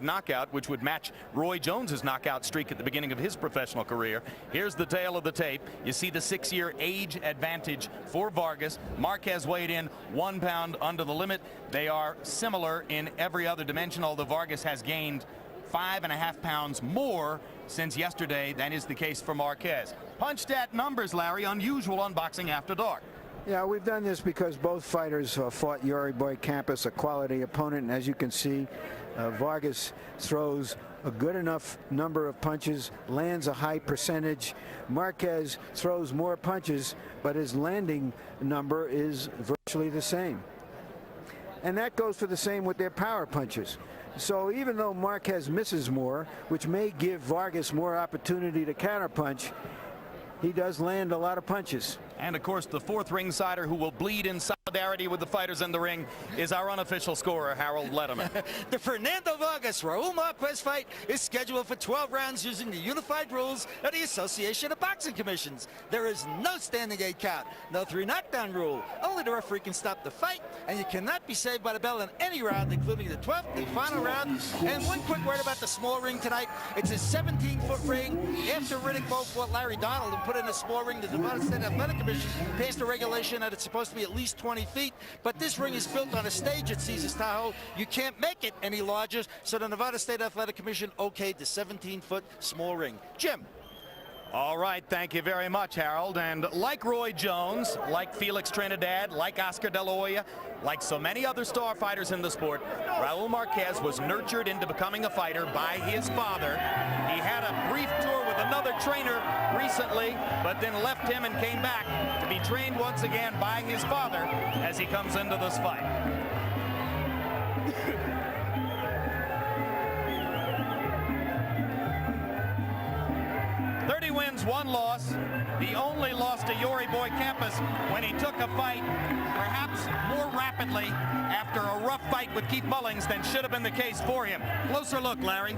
knockout, which would match Roy Jones's knockout streak at the beginning of his professional career. Here's the tail of the tape. You see the 6-year age advantage for Vargas. Marquez weighed in 1 pound under the limit. They are similar in every other dimension, although Vargas has gained 5.5 pounds more since yesterday. That is the case for Marquez. Punch stat numbers, Larry, unusual on Boxing After Dark. Yeah, we've done this because both fighters fought Yori Boy Campos, a quality opponent, and as you can see, Vargas throws a good enough number of punches, lands a high percentage. Marquez throws more punches, but his landing number is virtually the same. And that goes for the same with their power punches. So even though Marquez misses more, which may give Vargas more opportunity to counterpunch, he does land a lot of punches. And of course, the fourth ringsider who will bleed in solidarity with the fighters in the ring is our unofficial scorer, Harold Letterman. The Fernando Vargas Raul Marquez fight is scheduled for 12 rounds using the unified rules of the Association of Boxing Commissions. There is no standing 8 count, no 3 knockdown rule. Only the referee can stop the fight, and you cannot be saved by the bell in any round, including the 12th and final round. And one quick word about the small ring tonight. It's a 17-foot ring. After Riddick both fought Larry Donald and put in a small ring, the Nevada State Athletic Commission passed a regulation that it's supposed to be at least 20 feet, but this ring is built on a stage at Caesars Tahoe. You can't make it any larger, so the Nevada State Athletic Commission okayed the 17-foot small ring. Jim. All right, thank you very much, Harold. And like Roy Jones, like Felix Trinidad, like Oscar De La Hoya, like so many other star fighters in the sport, Raul Marquez was nurtured into becoming a fighter by his father. He had a brief tour with another trainer recently, but then left him and came back to be trained once again by his father as he comes into this fight. 30 wins, 1 loss. The only loss to Yori Boy Campos when he took a fight perhaps more rapidly after a rough fight with Keith Mullings than should have been the case for him. Closer look, Larry.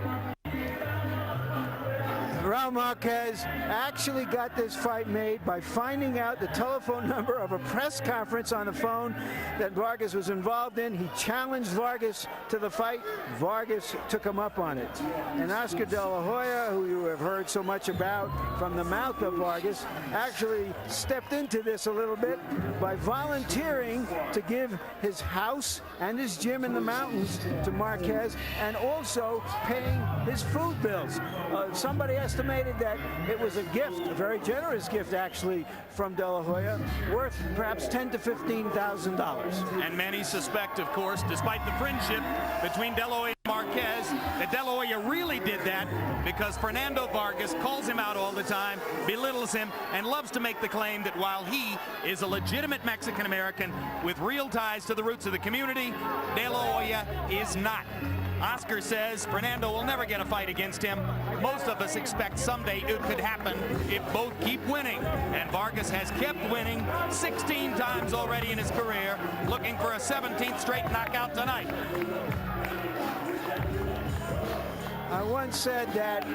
Raul Marquez actually got this fight made by finding out the telephone number of a press conference on the phone that Vargas was involved in. He challenged Vargas to the fight. Vargas took him up on it. And Oscar De La Hoya, who you have heard so much about from the mouth of Vargas, actually stepped into this a little bit by volunteering to give his house and his gym in the mountains to Marquez, and also paying his food bills. Somebody estimated that it was a gift, a very generous gift actually, from De La Hoya, worth perhaps $10,000 to $15,000. And many suspect, of course, despite the friendship between De La Hoya and Marquez, that De La Hoya really did that because Fernando Vargas calls him out all the time, belittles him, and loves to make the claim that while he is a legitimate Mexican-American with real ties to the roots of the community, De La Hoya is not. Oscar says Fernando will never get a fight against him. Most of us expect someday it could happen if both keep winning. And Vargas has kept winning 16 times already in his career, looking for a 17th straight knockout tonight. I once said that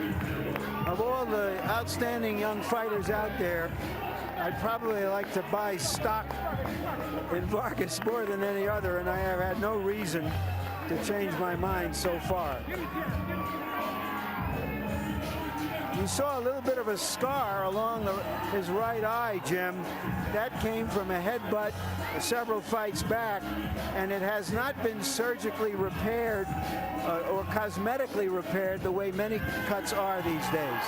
of all the outstanding young fighters out there, I'd probably like to buy stock in Vargas more than any other, and I have had no reason to change my mind so far. You saw a little bit of a scar along his right eye, Jim. That came from a headbutt several fights back, and it has not been surgically repaired or cosmetically repaired the way many cuts are these days.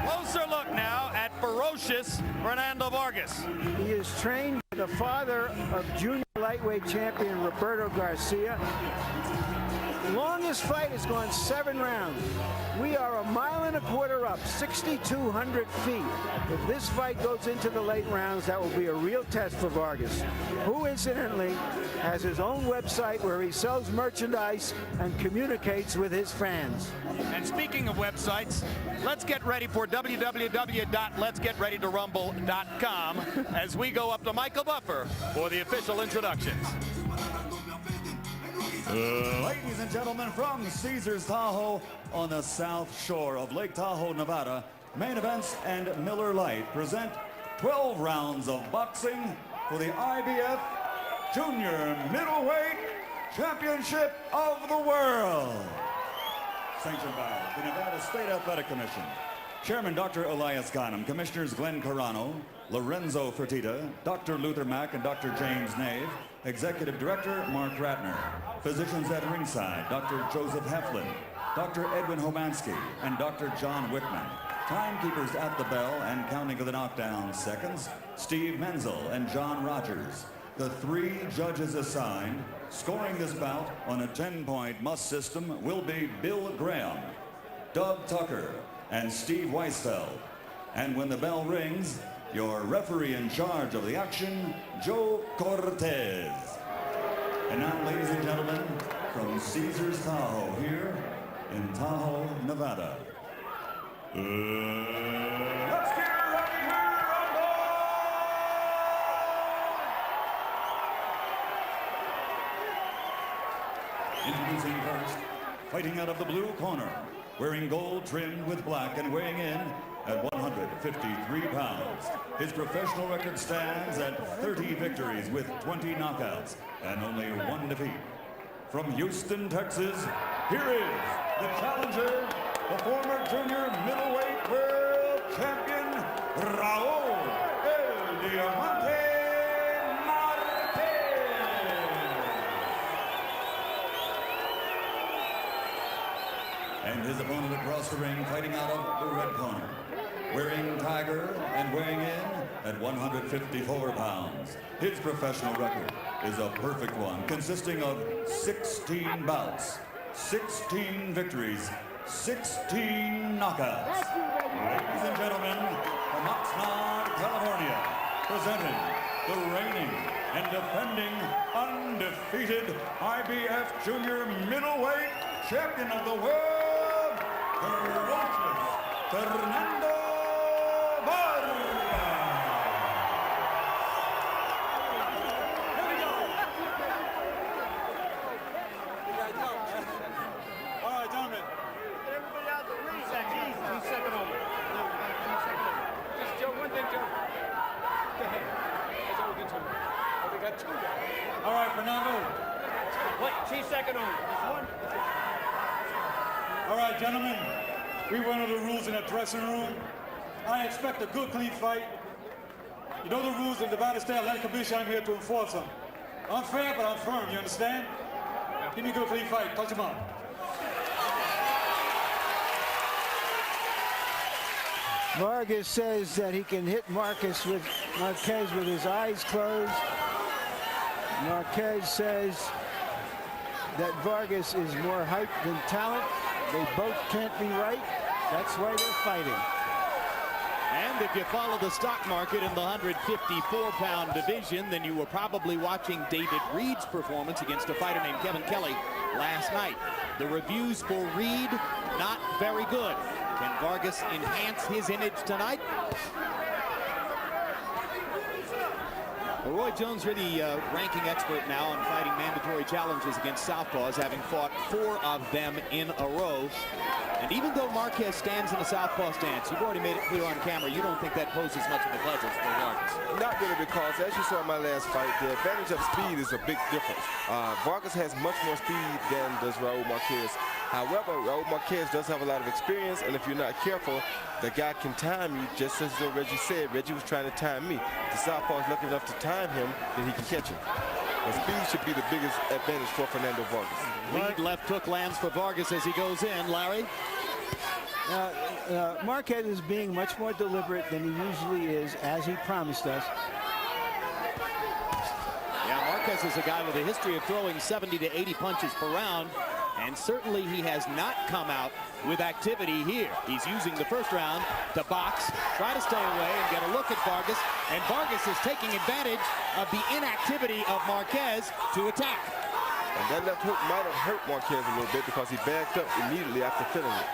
Closer look now at ferocious Fernando Vargas. He is trained by the father of junior lightweight champion Roberto Garcia. Longest fight has gone 7 rounds. We are 1.25 miles up, 6,200 feet. If this fight goes into the late rounds, that will be a real test for Vargas, who incidentally has his own website where he sells merchandise and communicates with his fans. And speaking of websites, let's get ready for www.letsgetreadytorumble.com as we go up to Michael Buffer for the official introductions. Ladies and gentlemen, from Caesars Tahoe on the south shore of Lake Tahoe, Nevada, Main Events and Miller Lite present 12 rounds of boxing for the IBF Junior Middleweight Championship of the World. sanctioned by the Nevada State Athletic Commission. Chairman Dr. Elias Ghanem, Commissioners Glenn Carano, Lorenzo Fertitta, Dr. Luther Mack, and Dr. James Nave. Executive Director Mark Ratner. Physicians at ringside, Dr. Joseph Heflin, Dr. Edwin Homansky, and Dr. John Wickman. Timekeepers at the bell and counting of the knockdown seconds, Steve Menzel and John Rogers. The 3 judges assigned, scoring this bout on a 10-point must system will be Bill Graham, Doug Tucker, and Steve Weisfeld. And when the bell rings, your referee in charge of the action, Joe Cortez. And now, ladies and gentlemen, from Caesars Tahoe here in Tahoe, Nevada. Let's get ready to rumble! Introducing first, fighting out of the blue corner, wearing gold trimmed with black and weighing in at 153 pounds. His professional record stands at 30 victories with 20 knockouts and only 1 defeat. From Houston, Texas, here is the challenger, the former junior middleweight world champion, Raul Marquez. And his opponent across the ring, fighting out of the red corner, wearing tiger and weighing in at 154 pounds. His professional record is a perfect one, consisting of 16 bouts, 16 victories, 16 knockouts. Ladies and gentlemen, from Oxnard, California, presenting the reigning and defending undefeated IBF junior middleweight champion of the world, Fernando Vargas. Here we go. All right, gentlemen. Everybody out the ring. 2 seconds over. Just Joe, one thing, Joe. Go ahead. That's all we get to. Oh, we got 2 guys. All right, Fernando. Wait, 3 seconds only. Just one. All right, gentlemen, we went over the rules in the dressing room. I expect a good, clean fight. You know the rules of the Nevada State Athletic Commission. I'm here to enforce them. I'm fair, but I'm firm, you understand? Give me a good, clean fight. Touch him up. Vargas says that he can hit Marquez with his eyes closed. Marquez says that Vargas is more height than talent. They both can't be right. That's why they're fighting. And if you follow the stock market in the 154-pound division, then you were probably watching David Reed's performance against a fighter named Kevin Kelly last night. The reviews for Reed, not very good. Can Vargas enhance his image tonight? Well, Roy Jones really ranking expert now on fighting mandatory challenges against southpaws, having fought 4 of them in a row. And even though Marquez stands in a southpaw stance, you've already made it clear on camera, you don't think that poses much of a puzzle for Vargas. Not really, because as you saw in my last fight, the advantage of speed is a big difference. Vargas has much more speed than does Raul Marquez. However, Raul Marquez does have a lot of experience, and if you're not careful, the guy can time you, just as Reggie said. Reggie was trying to time me. The southpaw is lucky enough to time him, then he can catch him. But speed should be the biggest advantage for Fernando Vargas. Lead left hook lands for Vargas as he goes in. Larry? Marquez is being much more deliberate than he usually is, as he promised us. Yeah, Marquez is a guy with a history of throwing 70 to 80 punches per round, and certainly he has not come out with activity here. He's using the first round to box, try to stay away and get a look at Vargas, and Vargas is taking advantage of the inactivity of Marquez to attack. And that left hook might have hurt Marquez a little bit because he backed up immediately after feeling it.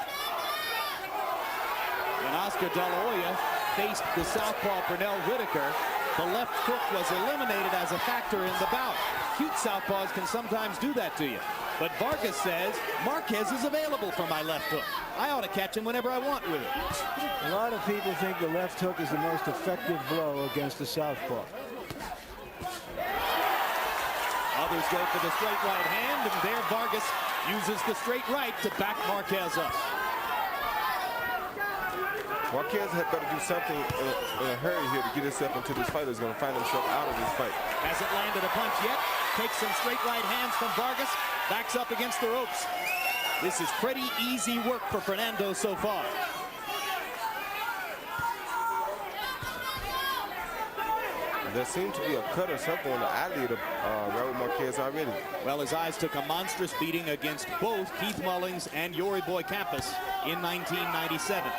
When Oscar De La Hoya faced the southpaw Pernell Whitaker, the left hook was eliminated as a factor in the bout. Cute southpaws can sometimes do that to you. But Vargas says, Marquez is available for my left hook. I ought to catch him whenever I want with it. A lot of people think the left hook is the most effective blow against the southpaw. Others go for the straight right hand, and there Vargas uses the straight right to back Marquez up. Marquez had better do something in a hurry here to get himself into this fight. He's going to find himself out of this fight. Hasn't landed a punch yet. Takes some straight right hands from Vargas. Backs up against the ropes. This is pretty easy work for Fernando so far. There seemed to be a cut or something on the eyelid of Raul Marquez already. Well, his eyes took a monstrous beating against both Keith Mullings and Yori Boy Campos in 1997.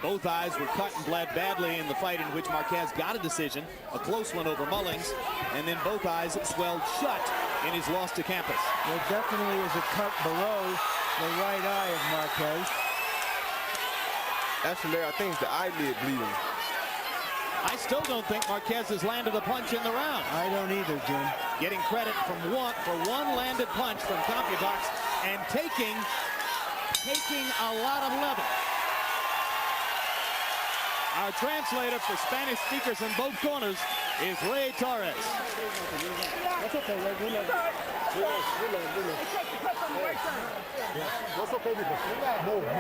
Both eyes were cut and bled badly in the fight in which Marquez got a decision, a close one over Mullings, and then both eyes swelled shut in his loss to Campos. There definitely is a cut below the right eye of Marquez. Actually, I think it's the eyelid bleeding. I still don't think Marquez has landed a punch in the round. I don't either, Jim. Getting credit for one landed punch from Campas and taking a lot of level. Our translator for Spanish speakers in both corners is Ray Torres. That's okay, relax. That's okay,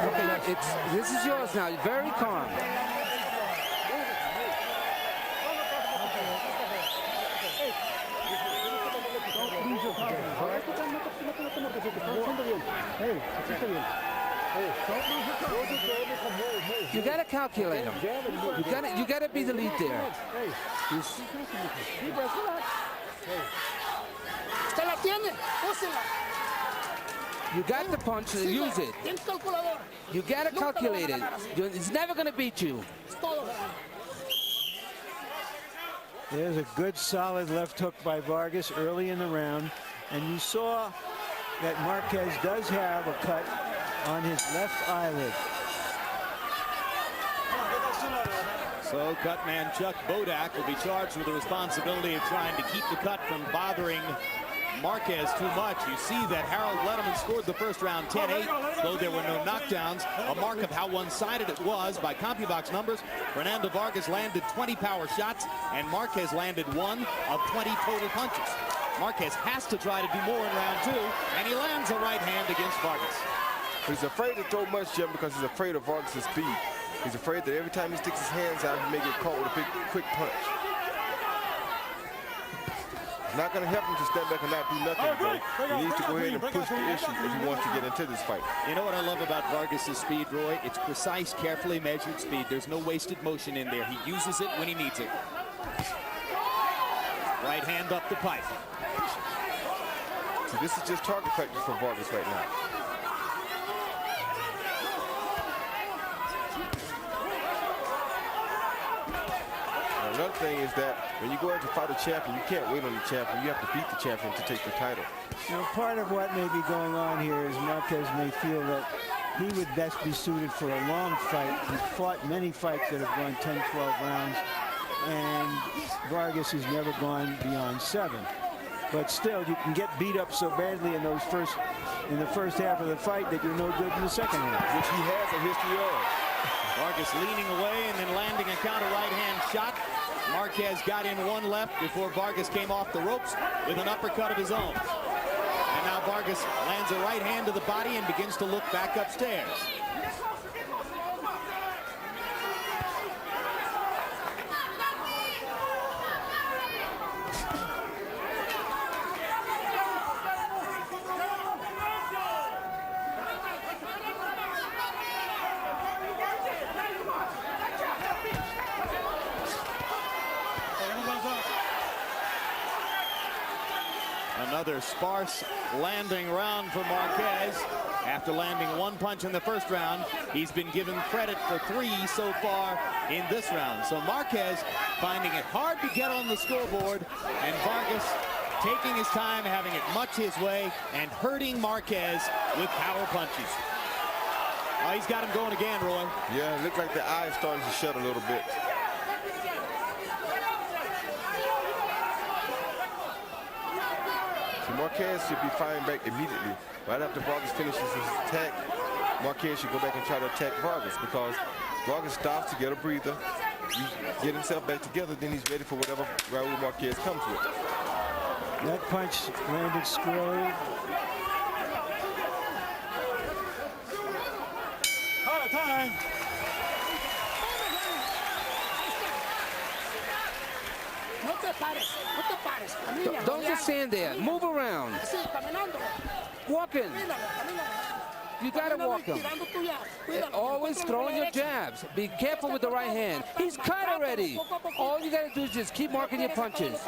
Okay, this is yours now. Very calm. You gotta calculate them. You gotta be the lead there. You got the punch, use it. You gotta calculate it. It's never gonna beat you. There's a good solid left hook by Vargas early in the round, and you saw that Marquez does have a cut on his left eyelid. So cutman Chuck Bodak will be charged with the responsibility of trying to keep the cut from bothering Marquez too much. You see that Harold Letterman scored the first round 10-8, though there were no knockdowns, a mark of how one-sided it was by CompuBox numbers. Fernando Vargas landed 20 power shots, and Marquez landed 1 of 20 total punches. Marquez has to try to do more in round 2, and he lands a right hand against Vargas. He's afraid to throw much, Jim, because he's afraid of Vargas' speed. He's afraid that every time he sticks his hands out, he may get caught with a big, quick punch. Not going to help him to stand back and not do nothing, though. He needs to go ahead and push the issue if he wants to get into this fight. You know what I love about Vargas' speed, Roy? It's precise, carefully measured speed. There's no wasted motion in there. He uses it when he needs it. Right hand up the pipe. So this is just target practice for Vargas right now. Another thing is that when you go out to fight a champion, you can't wait on the champion. You have to beat the champion to take the title. You know, part of what may be going on here is Marquez may feel that he would best be suited for a long fight. He's fought many fights that have gone 10, 12 rounds, and Vargas has never gone beyond 7. But still, you can get beat up so badly in the first half of the fight that you're no good in the second half. Which he has a history of. Vargas leaning away and then landing a counter right hand shot. Marquez got in one left before Vargas came off the ropes with an uppercut of his own. And now Vargas lands a right hand to the body and begins to look back upstairs. Another sparse landing round for Marquez. After landing 1 punch in the first round, he's been given credit for 3 so far in this round. So Marquez finding it hard to get on the scoreboard, and Vargas taking his time, having it much his way, and hurting Marquez with power punches. Oh, he's got him going again, Roy. Yeah, it looks like the eye is starting to shut a little bit. Marquez should be firing back immediately. Right after Vargas finishes his attack, Marquez should go back and try to attack Vargas, because Vargas stops to get a breather, get himself back together, then he's ready for whatever Raul Marquez comes with. That punch landed squarely. Time. Don't just stand there. Move around. Walking. You gotta walk him. Always throwing your jabs. Be careful with the right hand. He's cut already. All you gotta do is just keep marking your punches.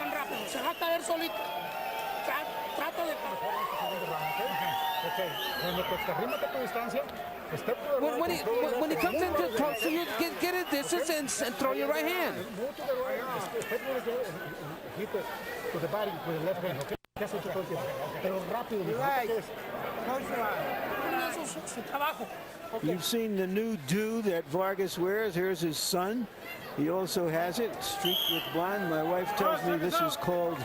When he comes in close to you, get a distance and throw your right hand. You've seen the new do that Vargas wears. Here's his son. He also has it, streaked with blonde. My wife tells me this is called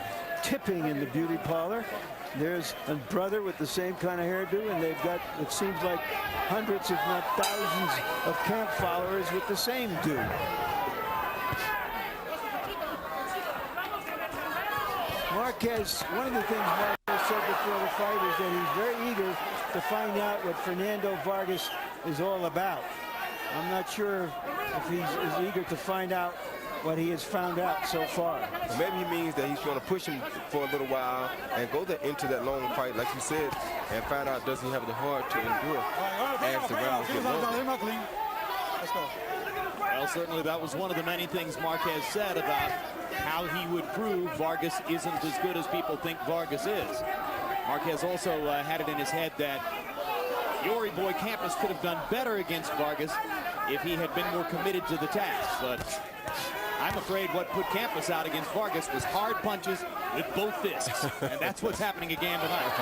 tipping in the beauty parlor. There's a brother with the same kind of hairdo, and they've got, it seems like, hundreds, if not thousands, of camp followers with the same do. Marquez, one of the things Marquez said before the fight is that he's very eager to find out what Fernando Vargas is all about. I'm not sure if he's as eager to find out what he has found out so far. Well, maybe he means that he's going to push him for a little while and go into that long fight, like you said, and find out does he have the heart to endure as the rounds get longer. Let's go. Well, certainly that was one of the many things Marquez said about how he would prove Vargas isn't as good as people think Vargas is. Marquez also had it in his head that Yori Boy Campos could have done better against Vargas if he had been more committed to the task. But I'm afraid what put Campos out against Vargas was hard punches with both fists. And that's what's happening again tonight.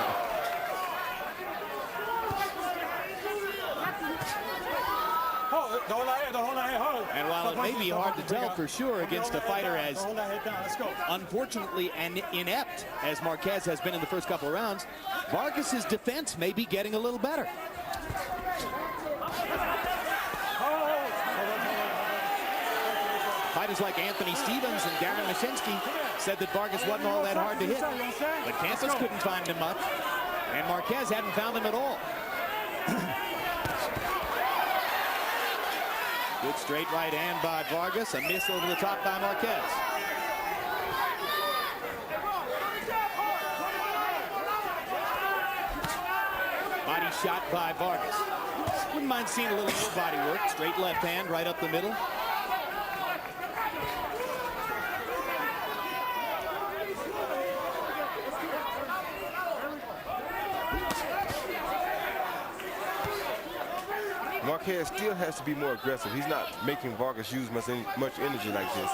And while it may be hard to tell for sure against a fighter as unfortunately and inept as Marquez has been in the first couple of rounds, Vargas's defense may be getting a little better. Fighters like Anthony Stevens and Darren Mashinsky said that Vargas wasn't all that hard to hit, but Campos couldn't find him much, and Marquez hadn't found him at all. Good straight right hand by Vargas, a miss over the top by Marquez. Body shot by Vargas. Wouldn't mind seeing a little more body work. Straight left hand right up the middle. Marquez still has to be more aggressive. He's not making Vargas use much energy like this.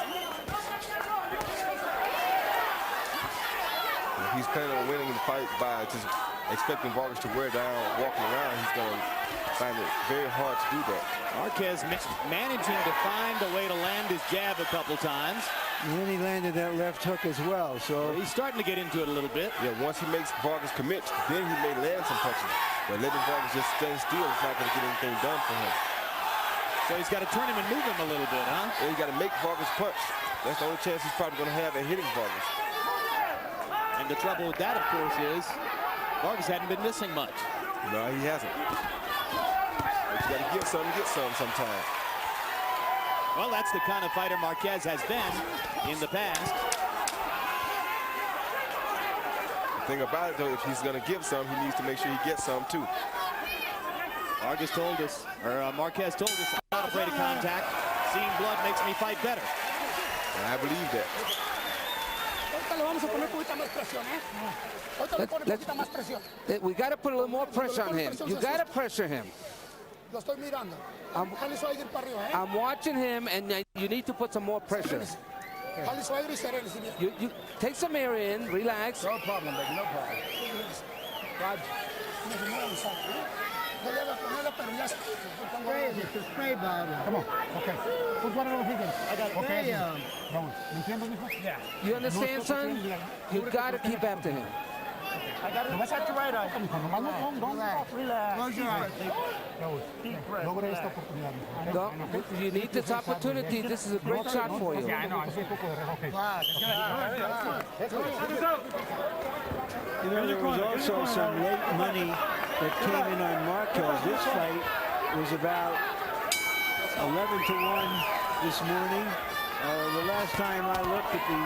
If he's planning on winning the fight by just expecting Vargas to wear down, walking around, he's going to find it very hard to do that. Marquez managing to find a way to land his jab a couple times. And then he landed that left hook as well. So he's starting to get into it a little bit. Yeah, once he makes Vargas commit, then he may land some punches. But letting Vargas just stand still is not going to get anything done for him. So he's got to turn him and move him a little bit, huh? And he's got to make Vargas punch. That's the only chance he's probably going to have at hitting Vargas. And the trouble with that, of course, is Vargas hadn't been missing much. No, he hasn't. But you got to get some sometimes. Well, that's the kind of fighter Marquez has been in the past. The thing about it, though, if he's going to give some, he needs to make sure he gets some, too. Marquez told us, I'm not afraid of contact. Seeing blood makes me fight better. And I believe that. We got to put a little more pressure on him. You got to pressure him. I'm watching him, and you need to put some more pressure. You take some air in, relax. No problem, baby, no problem. Come on, okay. Put one of those again. I got it. Okay. You understand, son? You got to keep after him. No, that's at your right eye. Don't relax. Close your eyes. Deep breath. You need this opportunity. This is a great shot for you. You know, there was also some late money that came in on Marquez. This fight was about 11-1 this morning. The last time I looked at the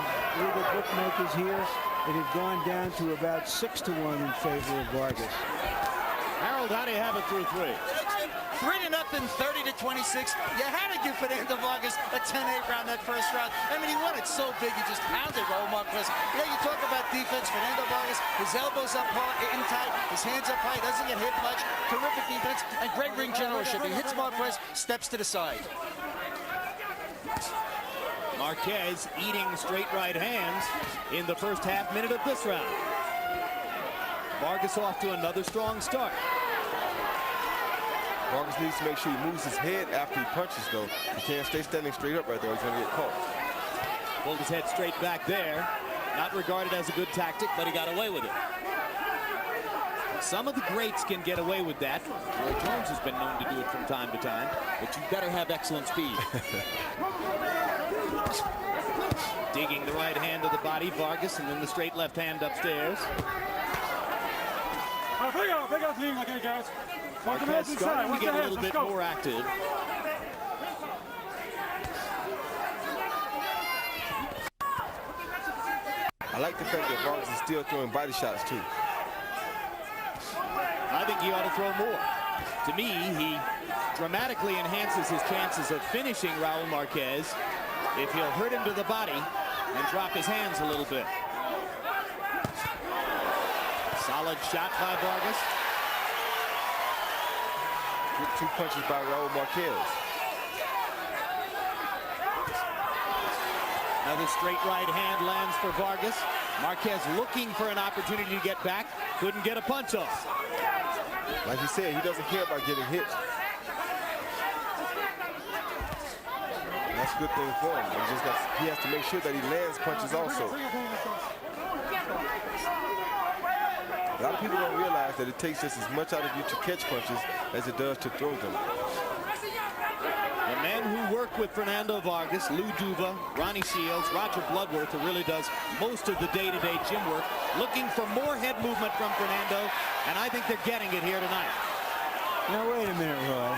legal bookmakers here, it had gone down to about 6-1 in favor of Vargas. Harold, how do you have it through 3? 3-0, 30-26. You had to give Fernando Vargas a 10-8 round that first round. I mean, he won it so big, he just pounded Raul Marquez. You know, you talk about defense. Fernando Vargas, his elbows up hard, in tight, his hands up high, doesn't get hit much. Terrific defense and great ring generalship. He hits Marquez, steps to the side. Marquez eating straight right hands in the first half minute of this round. Vargas off to another strong start. Vargas needs to make sure he moves his head after he punches, though. He can't stay standing straight up right there. He's going to get caught. Pulled his head straight back there. Not regarded as a good tactic, but he got away with it. Some of the greats can get away with that. Roy Jones has been known to do it from time to time, but you better have excellent speed. Digging the right hand to the body, Vargas, and then the straight left hand upstairs. Marquez starting to get a little bit more active. I like the fact that Vargas is still throwing body shots, too. I think he ought to throw more. To me, he dramatically enhances his chances of finishing Raul Marquez if he'll hurt him to the body and drop his hands a little bit. Solid shot by Vargas. Good 2 punches by Raul Marquez. Another straight right hand lands for Vargas. Marquez looking for an opportunity to get back. Couldn't get a punch off. Like he said, he doesn't care about getting hit. That's a good thing for him. He has to make sure that he lands punches also. A lot of people don't realize that it takes just as much out of you to catch punches as it does to throw them. The men who work with Fernando Vargas, Lou Duva, Ronnie Shields, Roger Bloodworth, who really does most of the day-to-day gym work, looking for more head movement from Fernando, and I think they're getting it here tonight. Now, wait a minute, Roy.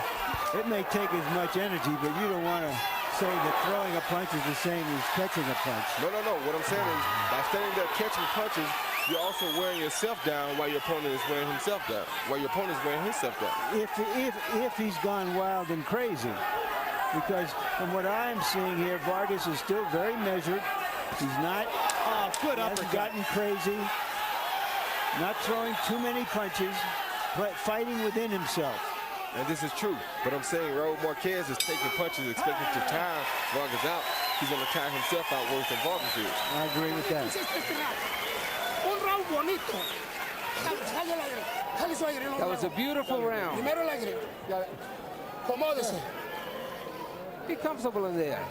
It may take as much energy, but you don't want to say that throwing a punch is the same as catching a punch. No. What I'm saying is, by standing there catching punches, you're also wearing yourself down while your opponent is wearing himself down. While your opponent is wearing himself down. If he's gone wild and crazy. Because from what I'm seeing here, Vargas is still very measured. He's not gotten crazy. Not throwing too many punches, but fighting within himself. And this is true. But I'm saying Raul Marquez is taking punches, expecting to tire Vargas out. He's going to tire himself out worse than Vargas is. I agree with that. That was a beautiful round. Be comfortable in there.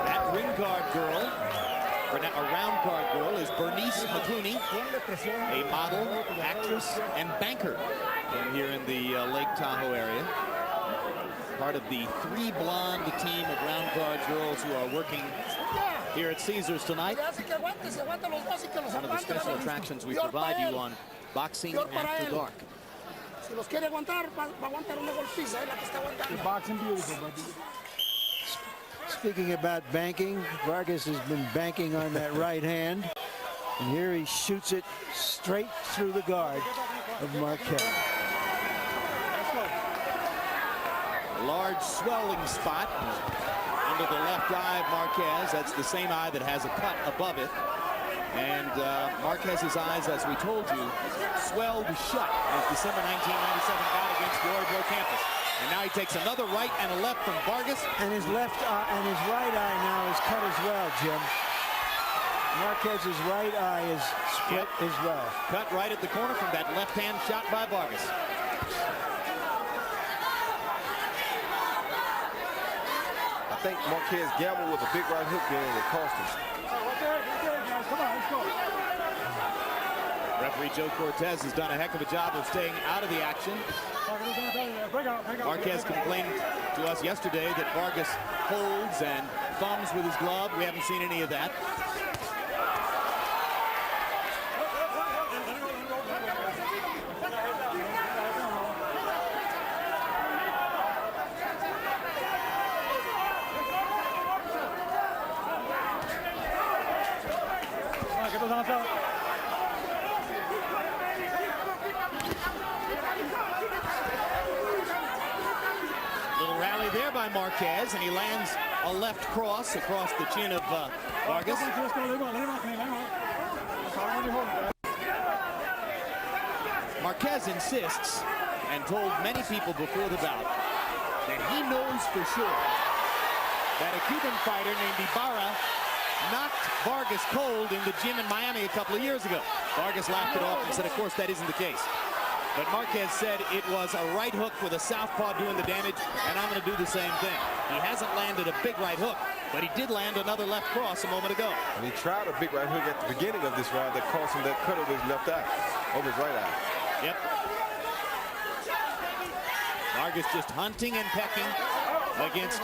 That ring guard girl, or a round guard girl, is Bernice McCooney, a model, actress, and banker here in the Lake Tahoe area. Part of the 3 blonde team of round guard girls who are working here at Caesars tonight. One of the special attractions we provide you on Boxing After Dark. Boxing beautiful, buddy. Speaking about banking, Vargas has been banking on that right hand. And here he shoots it straight through the guard of Marquez. A large swelling spot under the left eye of Marquez. That's the same eye that has a cut above it. And Marquez's eyes, as we told you, swelled shut in his December 1997 bout against Yori Boy Campos. And now he takes another right and a left from Vargas. And his left eye and his right eye now is cut as well, Jim. Marquez's right eye is split as well. Cut right at the corner from that left hand shot by Vargas. I think Marquez gambled with a big right hook there and it cost him. Come on, let's go. Referee Joe Cortez has done a heck of a job of staying out of the action. Marquez complained to us yesterday that Vargas holds and thumbs with his glove. We haven't seen any of that. Little rally there by Marquez, and he lands a left cross across the chin of Vargas. Marquez insists, and told many people before the bout, that he knows for sure that a Cuban fighter named Ibarra knocked Vargas cold in the gym in Miami a couple of years ago. Vargas laughed it off and said, of course, that isn't the case. But Marquez said it was a right hook with a southpaw doing the damage, and I'm going to do the same thing. He hasn't landed a big right hook, but he did land another left cross a moment ago. And he tried a big right hook at the beginning of this round that cost him that cut over his left eye, over his right eye. Yep. Vargas just hunting and pecking against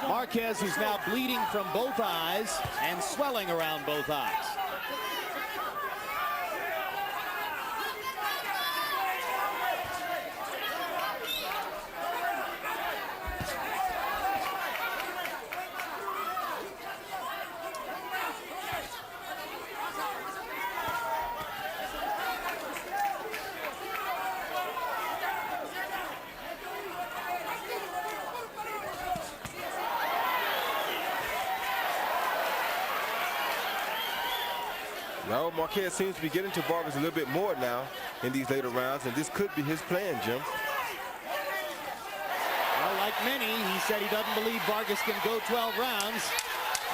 Marquez, who's now bleeding from both eyes and swelling around both eyes. Raul Marquez seems to be getting to Vargas a little bit more now in these later rounds, and this could be his plan, Jim. Well, like many, he said he doesn't believe Vargas can go 12 rounds.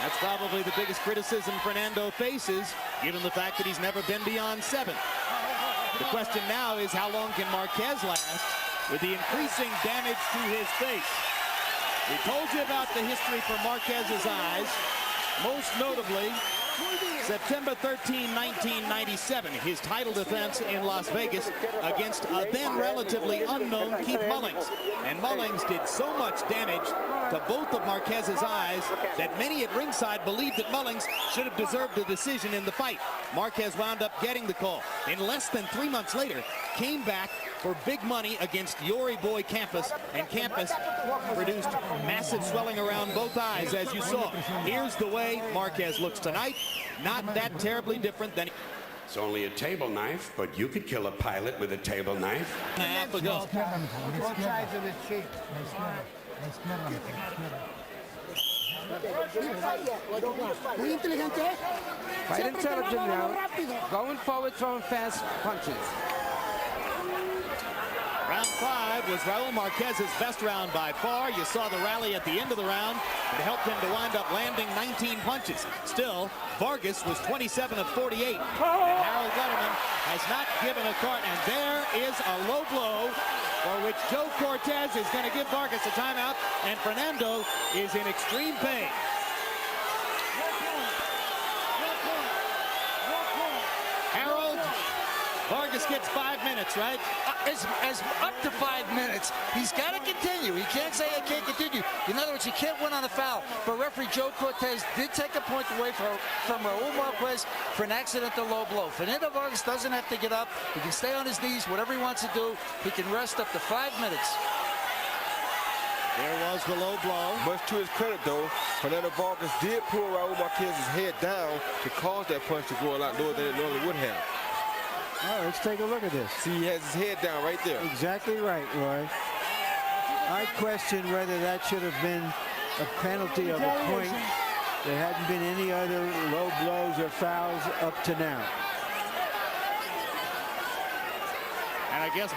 That's probably the biggest criticism Fernando faces, given the fact that he's never been beyond 7. The question now is, how long can Marquez last with the increasing damage to his face? We told you about the history for Marquez's eyes, most notably September 13, 1997, his title defense in Las Vegas against a then relatively unknown Keith Mullings. And Mullings did so much damage to both of Marquez's eyes that many at ringside believed that Mullings should have deserved a decision in the fight. Marquez wound up getting the call. In less than 3 months later, came back for big money against Yori Boy Campos, and Campos produced massive swelling around both eyes, as you saw. Here's the way Marquez looks tonight. Not that terribly different than... It's only a table knife, but you could kill a pilot with a table knife. A half ago. Both sides of his cheek. Fight intelligent now. Going forward, throwing fast punches. Round 5 was Raul Marquez's best round by far. You saw the rally at the end of the round. It helped him to wind up landing 19 punches. Still, Vargas was 27 of 48. And Harold Letterman has not given a cart. And there is a low blow for which Joe Cortez is going to give Vargas a timeout. And Fernando is in extreme pain. Harold, Vargas gets 5 minutes, right? As up to 5 minutes. He's got to continue. He can't say I can't continue. In other words, he can't win on a foul. But referee Joe Cortez did take a point away from Raul Marquez for an accidental low blow. Fernando Vargas doesn't have to get up. He can stay on his knees, whatever he wants to do. He can rest up to 5 minutes. There was the low blow. Much to his credit, though, Fernando Vargas did pull Raul Marquez's head down to cause that punch to go a lot lower than it normally would have. All right, let's take a look at this. See, he has his head down right there. Exactly right, Roy. I question whether that should have been a penalty of a point. There hadn't been any other low blows or fouls up to now. And I guess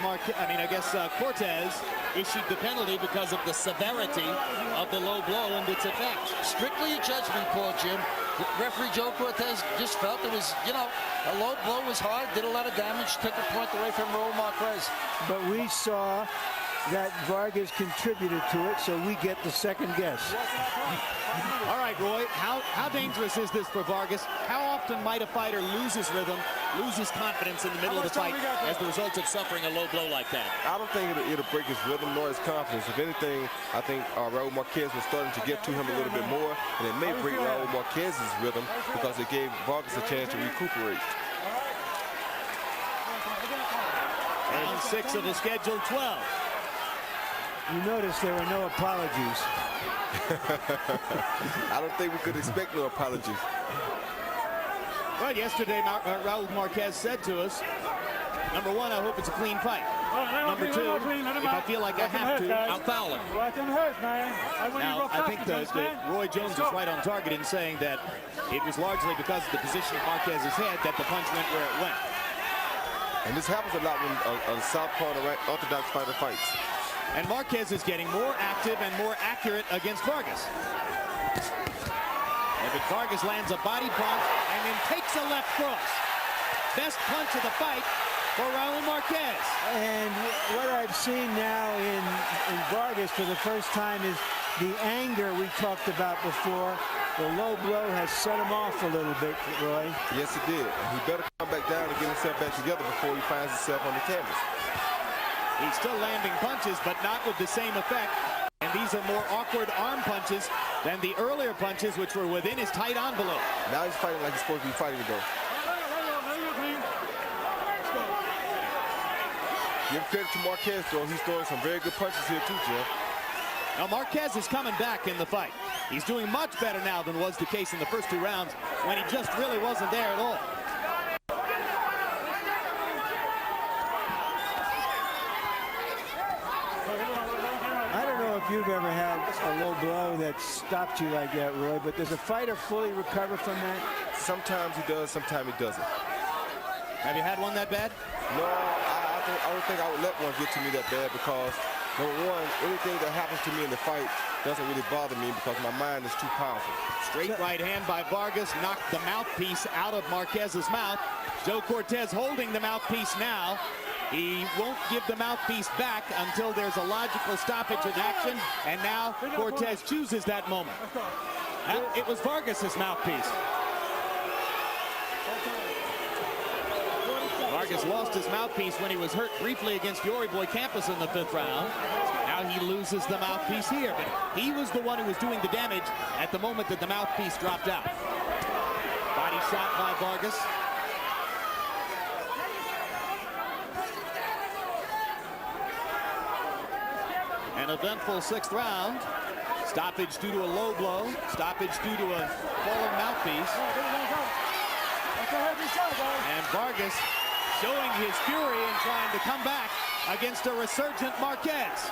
Cortez issued the penalty because of the severity of the low blow and its effect. Strictly a judgment call, Jim. Referee Joe Cortez just felt it was, a low blow was hard, did a lot of damage, took a point away from Raul Marquez. But we saw that Vargas contributed to it, so we get the second guess. All right, Roy, how dangerous is this for Vargas? How often might a fighter lose his rhythm, lose his confidence in the middle of the fight as the result of suffering a low blow like that? I don't think it'll break his rhythm nor his confidence. If anything, I think Raul Marquez was starting to get to him a little bit more, and it may break Raul Marquez's rhythm because it gave Vargas a chance to recuperate. Round 6 of the scheduled 12. You notice there were no apologies. I don't think we could expect no apologies. Well, yesterday, Raul Marquez said to us, number one, I hope it's a clean fight. Number two, if I feel like I have to, I'll foul him. Now, I think that Roy Jones is right on target in saying that it was largely because of the position of Marquez's head that the punch went where it went. And this happens a lot when a southpaw orthodox fighter fights. And Marquez is getting more active and more accurate against Vargas. But Vargas lands a body punch and then takes a left cross. Best punch of the fight for Raul Marquez. And what I've seen now in Vargas for the first time is the anger we talked about before. The low blow has set him off a little bit, Roy. Yes, it did. He better come back down and get himself back together before he finds himself on the canvas. He's still landing punches, but not with the same effect. And these are more awkward arm punches than the earlier punches, which were within his tight envelope. Now he's fighting like he's supposed to be fighting, though. Give credit to Marquez, though. He's throwing some very good punches here, too, Jeff. Now, Marquez is coming back in the fight. He's doing much better now than was the case in the first 2 rounds when he just really wasn't there at all. If you've ever had a low blow that stopped you like that, Roy, but does a fighter fully recover from that? Sometimes he does, sometimes he doesn't. Have you had one that bad? No, I don't think I would let one get to me that bad because, number one, anything that happens to me in the fight doesn't really bother me because my mind is too powerful. Straight right hand by Vargas knocked the mouthpiece out of Marquez's mouth. Joe Cortez holding the mouthpiece now. He won't give the mouthpiece back until there's a logical stoppage in action, and now Cortez chooses that moment. It was Vargas's mouthpiece. Vargas lost his mouthpiece when he was hurt briefly against Yori Boy Campos in the 5th round. Now he loses the mouthpiece here, but he was the one who was doing the damage at the moment that the mouthpiece dropped out. Body shot by Vargas. An eventful 6th round. Stoppage due to a low blow. Stoppage due to a fallen mouthpiece. And Vargas showing his fury and trying to come back against a resurgent Marquez.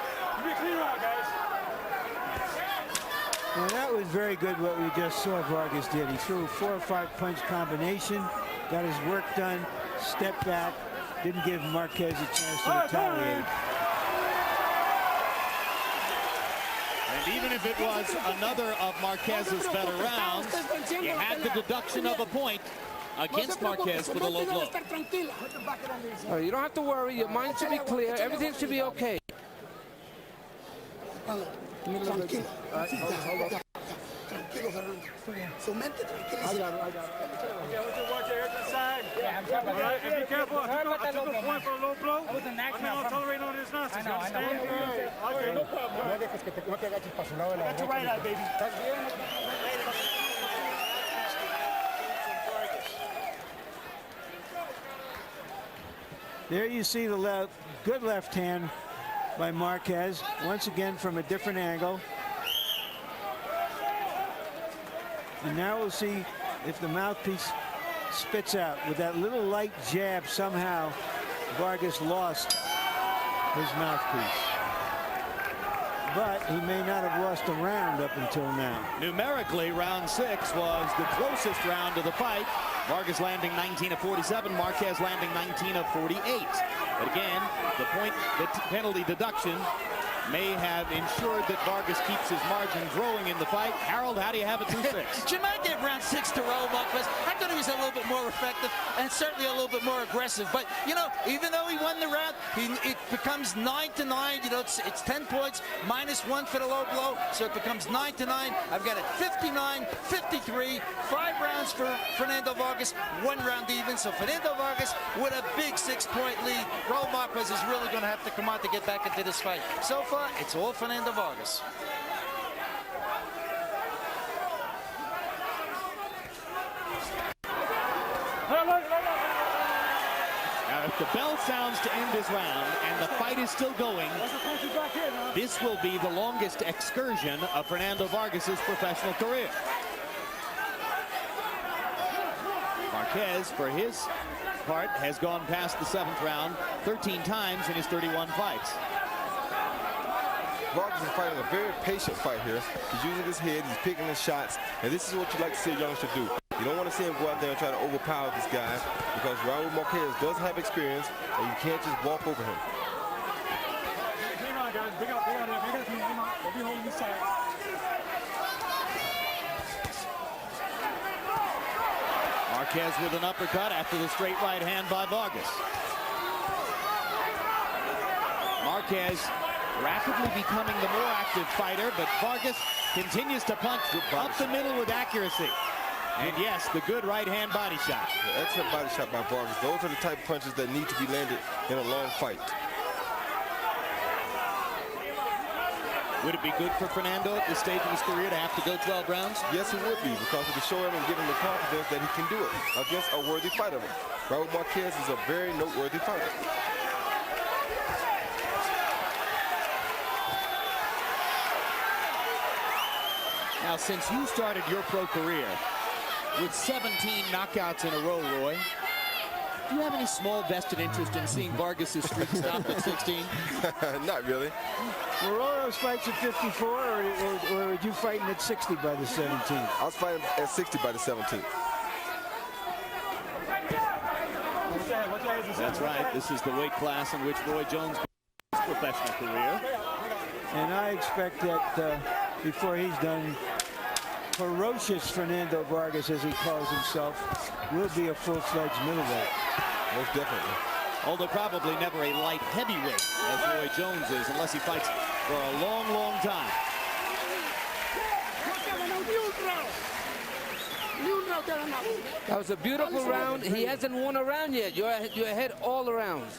Well, that was very good what we just saw Vargas did. He threw a 4 or 5 punch combination, got his work done, stepped back, didn't give Marquez a chance to retaliate. And even if it was another of Marquez's better rounds, he had the deduction of a point against Marquez for the low blow. You don't have to worry. Your mind should be clear. Everything should be okay. Alright, and be careful. I took a point for a low blow. I'm not going to tolerate all this nonsense. You understand? Okay. No problem. Got your right eye, baby. There you see the good left hand by Marquez, once again from a different angle. And now we'll see if the mouthpiece spits out. With that little light jab, somehow Vargas lost his mouthpiece. But he may not have lost a round up until now. Numerically, round 6 was the closest round of the fight. Vargas landing 19 of 47, Marquez landing 19 of 48. But again, the penalty deduction may have ensured that Vargas keeps his margin growing in the fight. Harold, how do you have it through 6? Jim, I gave round 6 to Raul Marquez. I thought he was he's a little bit more effective and certainly a little bit more aggressive. But, you know, even though he won the round, it becomes 9-9. You know, it's 10 points, -1 for the low blow, so it becomes 9-9. I've got it 59-53, 5 rounds for Fernando Vargas, 1 round even. So Fernando Vargas with a big 6-point lead. Raul Marquez is really going to have to come out to get back into this fight. So far, it's all Fernando Vargas. Now, if the bell sounds to end this round and the fight is still going, this will be the longest excursion of Fernando Vargas's professional career. Marquez, for his part, has gone past the 7th round 13 times in his 31 fights. Vargas is fighting a very patient fight here. He's using his head, he's picking his shots, and this is what you like to see a youngster do. You don't want to see him go out there and try to overpower this guy, because Raul Marquez does have experience, and you can't just walk over him. Come on, guys. Big up, big up, big up. Come on. We'll be holding this side. Marquez with an uppercut after the straight right hand by Vargas. Marquez rapidly becoming the more active fighter, but Vargas continues to punch up the middle with accuracy. And yes, the good right hand body shot. Excellent body shot by Vargas. Those are the type of punches that need to be landed in a long fight. Would it be good for Fernando at this stage of his career to have to go 12 rounds? Yes, it would be, because it would show him and give him the confidence that he can do it against a worthy fighter. Raul Marquez is a very noteworthy fighter. Now, since you started your pro career with 17 knockouts in a row, Roy, do you have any small vested interest in seeing Vargas' streak stop at 16? Not really. Were all those fights at 54, or were you fighting at 60 by the 17th? I was fighting at 60 by the 17th. That's right. This is the weight class in which Roy Jones began his professional career. And I expect that before he's done, ferocious Fernando Vargas, as he calls himself, will be a full-fledged middleweight. Most definitely. Although probably never a light heavyweight, as Roy Jones is, unless he fights for a long, long time. That was a beautiful round. He hasn't won a round yet. You're ahead all the rounds.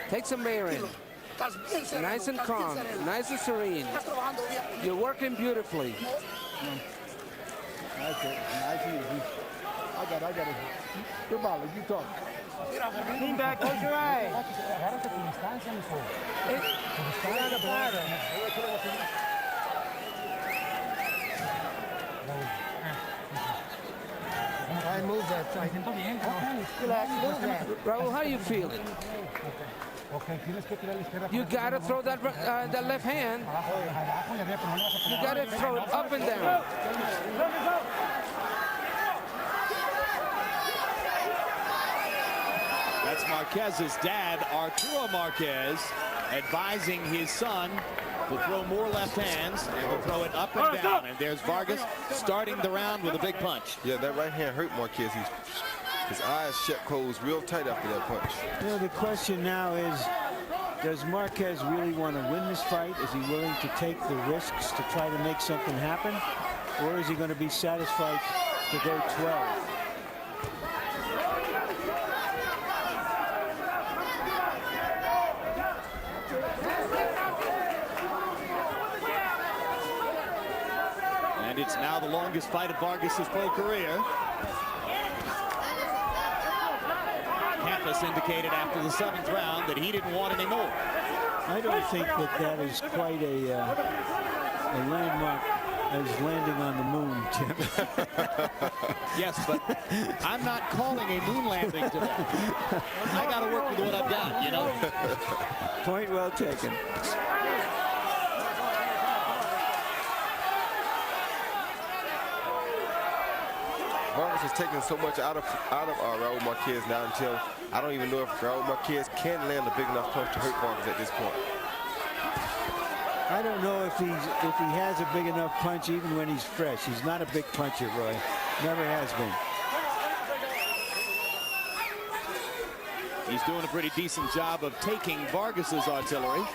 Take some air in. Nice and calm, nice and serene. You're working beautifully. That's it. Nice and easy. I got it. Good ball, you talk. Lean back, close your eye. I move that. Raul, how are you feeling? You gotta throw that left hand. You gotta throw it up and down. That's Marquez's dad, Arturo Marquez, advising his son to throw more left hands and to throw it up and down. And there's Vargas starting the round with a big punch. Yeah, that right hand hurt Marquez. His eyes shut closed real tight after that punch. You know, the question now is, does Marquez really want to win this fight? Is he willing to take the risks to try to make something happen? Or is he going to be satisfied to go 12? And it's now the longest fight of Vargas' pro career. Campos indicated after the 7th round that he didn't want any more. I don't think that is quite a landmark as landing on the moon, Tim. Yes, but I'm not calling a moon landing today. I got to work with what I've got, you know. Point well taken. Vargas has taken so much out of Raul Marquez now until I don't even know if Raul Marquez can land a big enough punch to hurt Vargas at this point. I don't know if he has a big enough punch even when he's fresh. He's not a big puncher, Roy. Never has been. He's doing a pretty decent job of taking Vargas's artillery.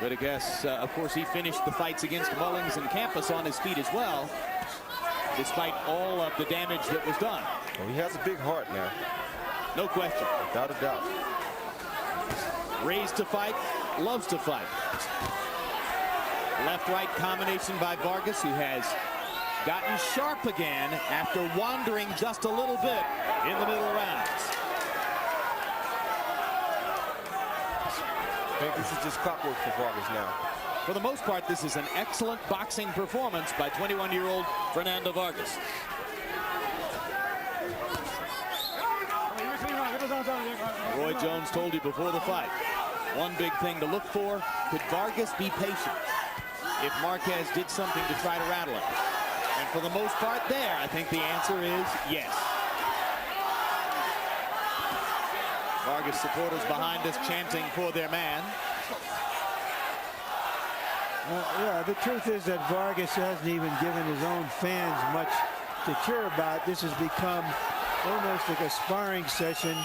But I guess, of course, he finished the fights against Mullings and Campos on his feet as well, despite all of the damage that was done. Well, he has a big heart now. No question. Without a doubt. Raised to fight, loves to fight. Left-right combination by Vargas, who has gotten sharp again after wandering just a little bit in the middle rounds. I think this is just clockwork for Vargas now. For the most part, this is an excellent boxing performance by 21-year-old Fernando Vargas. Roy Jones told you before the fight, one big thing to look for, could Vargas be patient if Marquez did something to try to rattle him? And for the most part there, I think the answer is yes. Vargas supporters behind us chanting for their man. Yeah, the truth is that Vargas hasn't even given his own fans much to cheer about. This has become almost like a sparring session.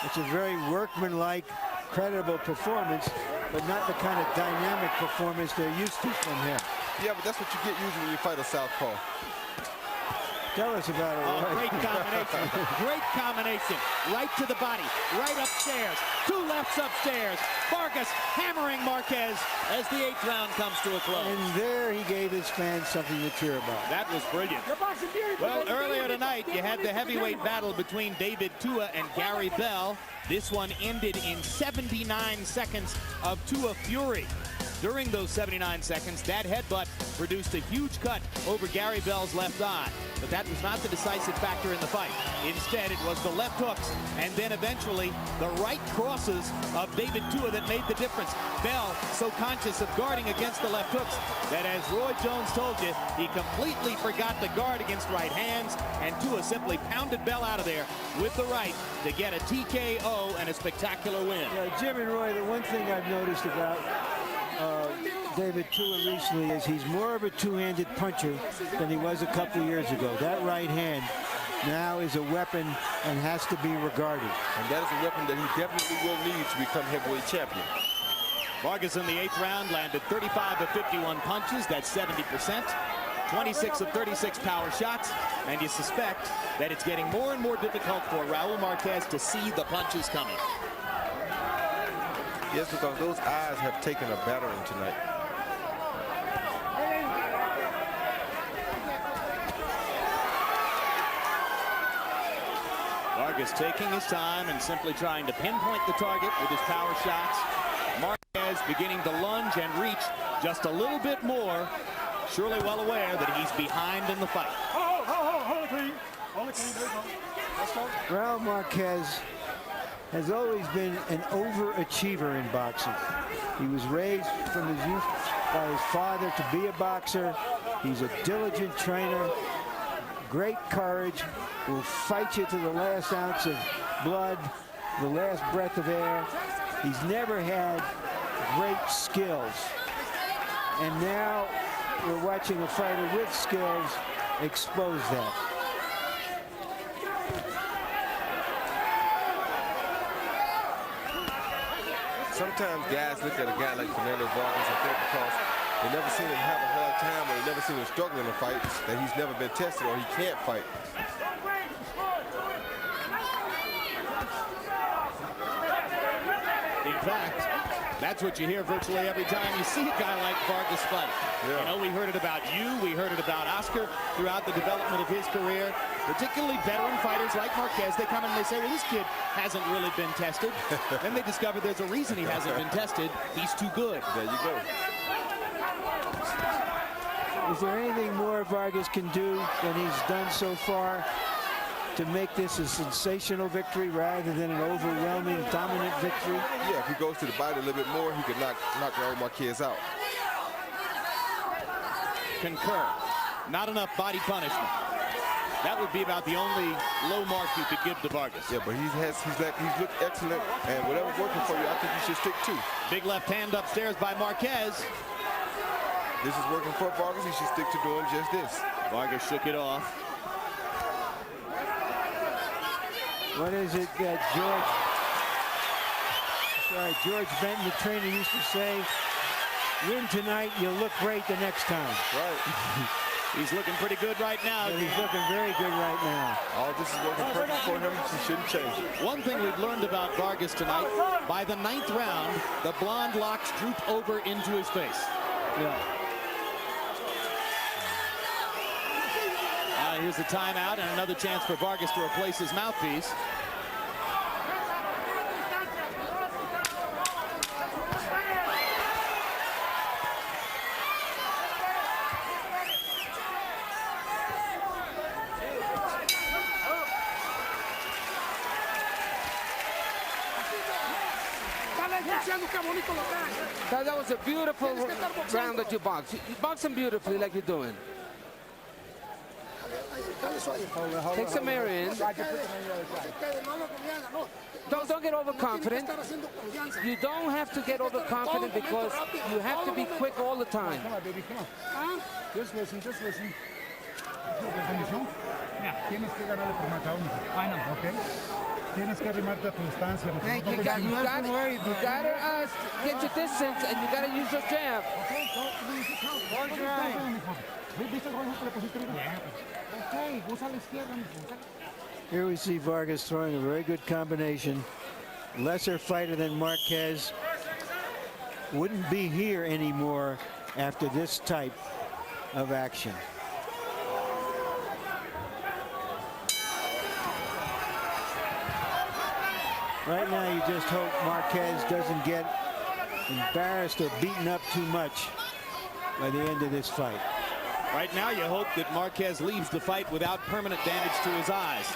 It's a very workmanlike, credible performance, but not the kind of dynamic performance they're used to from him. Yeah, but that's what you get usually when you fight a southpaw. Tell us about it. Oh, great combination. Great combination. Right to the body. Right upstairs. Two lefts upstairs. Vargas hammering Marquez as the 8th round comes to a close. And there he gave his fans something to cheer about. That was brilliant. Well, earlier tonight, you had the heavyweight battle between David Tua and Gary Bell. This one ended in 79 seconds of Tua fury. During those 79 seconds, that headbutt produced a huge cut over Gary Bell's left eye. But that was not the decisive factor in the fight. Instead, it was the left hooks and then eventually the right crosses of David Tua that made the difference. Bell so conscious of guarding against the left hooks that, as Roy Jones told you, he completely forgot to guard against right hands, and Tua simply pounded Bell out of there with the right to get a TKO and a spectacular win. Yeah, Jim and Roy, the one thing I've noticed about David Tua recently is he's more of a two-handed puncher than he was a couple years ago. That right hand now is a weapon and has to be regarded. And that is a weapon that he definitely will need to become heavyweight champion. Vargas in the 8th round landed 35 of 51 punches. That's 70%. 26 of 36 power shots. And you suspect that it's getting more and more difficult for Raul Marquez to see the punches coming. Yes, because those eyes have taken a battering tonight. Vargas taking his time and simply trying to pinpoint the target with his power shots. Marquez beginning to lunge and reach just a little bit more, surely well aware that he's behind in the fight. Hold it clean. Hold it clean. There you go. Let's go. Raul Marquez has always been an overachiever in boxing. He was raised from his youth by his father to be a boxer. He's a diligent trainer, great courage, will fight you to the last ounce of blood, the last breath of air. He's never had great skills. And now we're watching a fighter with skills expose that. Sometimes guys look at a guy like Fernando Vargas and think because they never seen him have a hard time or they never seen him struggle in a fight that he's never been tested or he can't fight. In fact, that's what you hear virtually every time you see a guy like Vargas fight. Yeah. You know, we heard it about you, we heard it about Oscar throughout the development of his career. Particularly veteran fighters like Marquez, they come in and they say, well, this kid hasn't really been tested. Then they discover there's a reason he hasn't been tested. He's too good. There you go. Is there anything more Vargas can do than he's done so far to make this a sensational victory rather than an overwhelming, dominant victory? Yeah, if he goes to the body a little bit more, he could knock Raul Marquez out. Concur. Not enough body punishment. That would be about the only low mark you could give to Vargas. Yeah, but he's looked excellent, and whatever's working for you, I think you should stick to. Big left hand upstairs by Marquez. this is working for Vargas. He should stick to doing just this. Vargas shook it off. What is it that George Benton, the trainer, used to say? Win tonight, you'll look great the next time. Right. He's looking pretty good right now. And he's looking very good right now. All this is working perfect for him. He shouldn't change it. One thing we've learned about Vargas tonight, by the 9th round, the blonde locks droop over into his face. Yeah. Here's the timeout and another chance for Vargas to replace his mouthpiece. That was a beautiful round that you boxed. You boxed him beautifully like you're doing. Take some air in. Don't get overconfident. You don't have to get overconfident because you have to be quick all the time. Come on, baby, come on. Just listen, just listen. Tienes que ganarle por marca única. Final, okay? Tienes que arrimarte a tu distancia. You gotta get your distance and you gotta use your jab. Here we see Vargas throwing a very good combination. Lesser fighter than Marquez. Wouldn't be here anymore after this type of action. Right now, you just hope Marquez doesn't get embarrassed or beaten up too much by the end of this fight. Right now, you hope that Marquez leaves the fight without permanent damage to his eyes.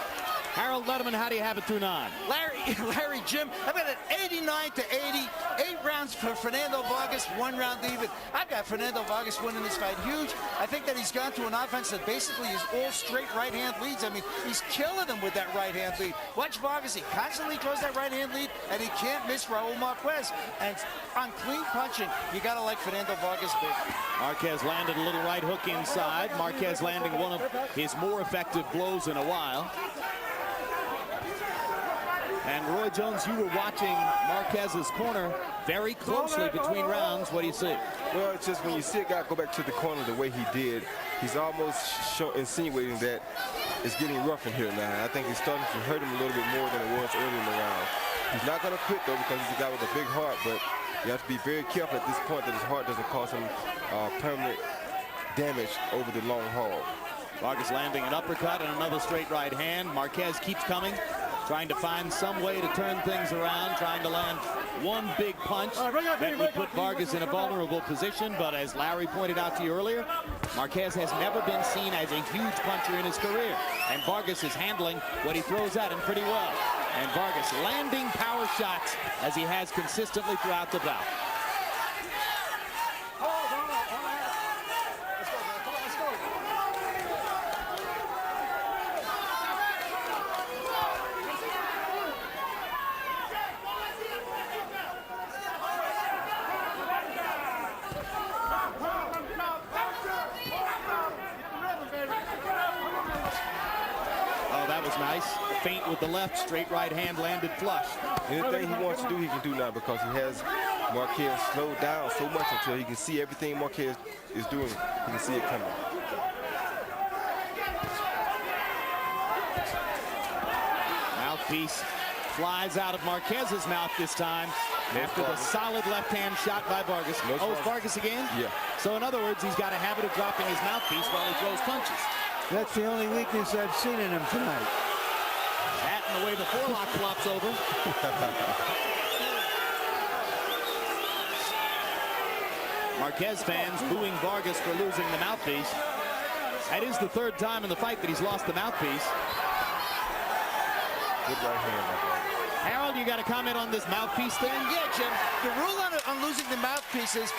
Harold Letterman, how do you have it through 9? Larry, Jim, I've got it 89-80. 8 rounds for Fernando Vargas, 1 round even. I've got Fernando Vargas winning this fight huge. I think that he's gone to an offense that basically is all straight right-hand leads. I mean, he's killing them with that right-hand lead. Watch Vargas, he constantly throws that right-hand lead, and he can't miss Raul Marquez. And on clean punching, you got to like Fernando Vargas big. Marquez landed a little right hook inside. Marquez landing one of his more effective blows in a while. And Roy Jones, you were watching Marquez's corner very closely between rounds. What do you see? Well, it's just when you see a guy go back to the corner the way he did, he's almost insinuating that it's getting rough in here now. I think he's starting to hurt him a little bit more than it was early in the round. He's not going to quit, though, because he's a guy with a big heart, but you have to be very careful at this point that his heart doesn't cause him permanent damage over the long haul. Vargas landing an uppercut and another straight right hand. Marquez keeps coming, trying to find some way to turn things around, trying to land one big punch that would put Vargas in a vulnerable position. But as Larry pointed out to you earlier, Marquez has never been seen as a huge puncher in his career. And Vargas is handling what he throws at him pretty well. And Vargas landing power shots as he has consistently throughout the bout. Nice feint with the left, straight right hand landed flush. Anything he wants to do, he can do now because he has Marquez slowed down so much until he can see everything Marquez is doing. He can see it coming. Mouthpiece flies out of Marquez's mouth this time after the solid left hand shot by Vargas. Oh, it's Vargas again? Yeah. So in other words, he's got a habit of dropping his mouthpiece while he throws punches. That's the only weakness I've seen in him tonight. That and the way the forelock flops over. Marquez fans booing Vargas for losing the mouthpiece. That is the 3rd time in the fight that he's lost the mouthpiece. Good right hand. Harold, you got a comment on this mouthpiece thing? Yeah, Jim. The rule on losing the mouthpiece is